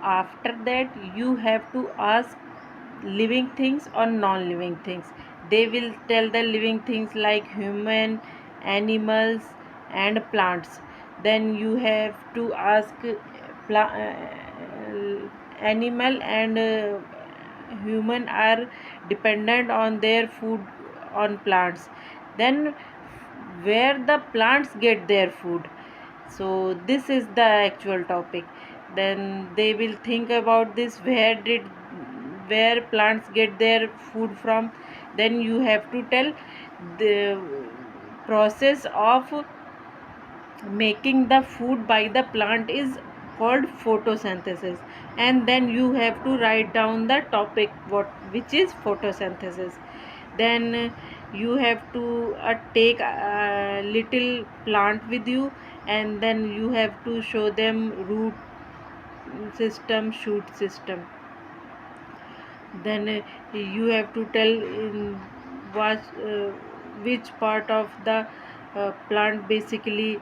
After that you have to ask living things or non-living things. They will tell the living things like human, animals and plants. Then you have to ask animal and human are dependent on their food on plants. Then where the plants get their food. So this is the actual topic. Then they will think about this, where plants get their food from. Then you have to tell the process of making the food by the plant is called photosynthesis. And then you have to write down the topic what which is photosynthesis. Then you have to take a little plant with you, and then you have to show them root system, shoot system. Then you have to tell in what which part of the plant basically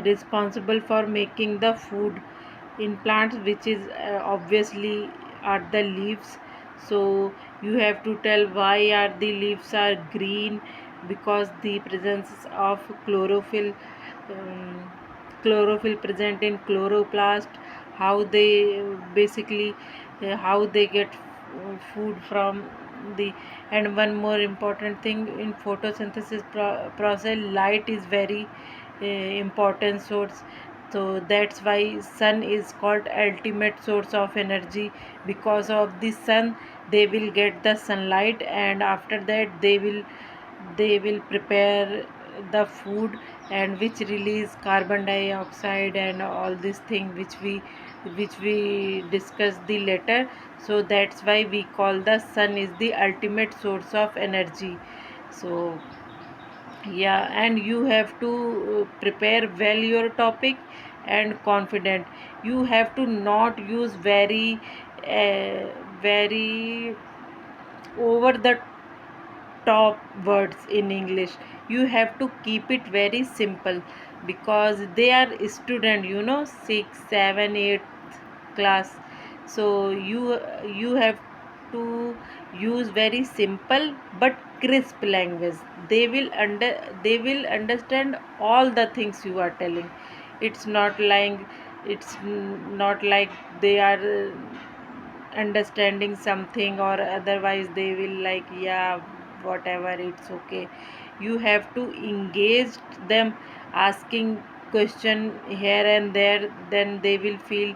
responsible for making the food in plants, which is obviously are the leaves. So you have to tell why are the leaves are green, because the presence of chlorophyll, um, chlorophyll present in chloroplast. How they basically how they get food from the. And one more important thing in photosynthesis process, light is very important source. So that's why sun is called ultimate source of energy. Because of the sun they will get the sunlight, and after that they will prepare the food, and which release carbon dioxide and all this thing which we discussed the later. So that's why we call the sun is the ultimate source of energy. So yeah, and you have to prepare well your topic and confident. You have to not use very over the top words in English. You have to keep it very simple, because they are student, 6 7 8 class. So you have to use very simple but crisp language. They will understand all the things you are telling. It's not like they are understanding something, or otherwise they will like, yeah, whatever, it's okay. You have to engage them, asking question here and there. Then they will feel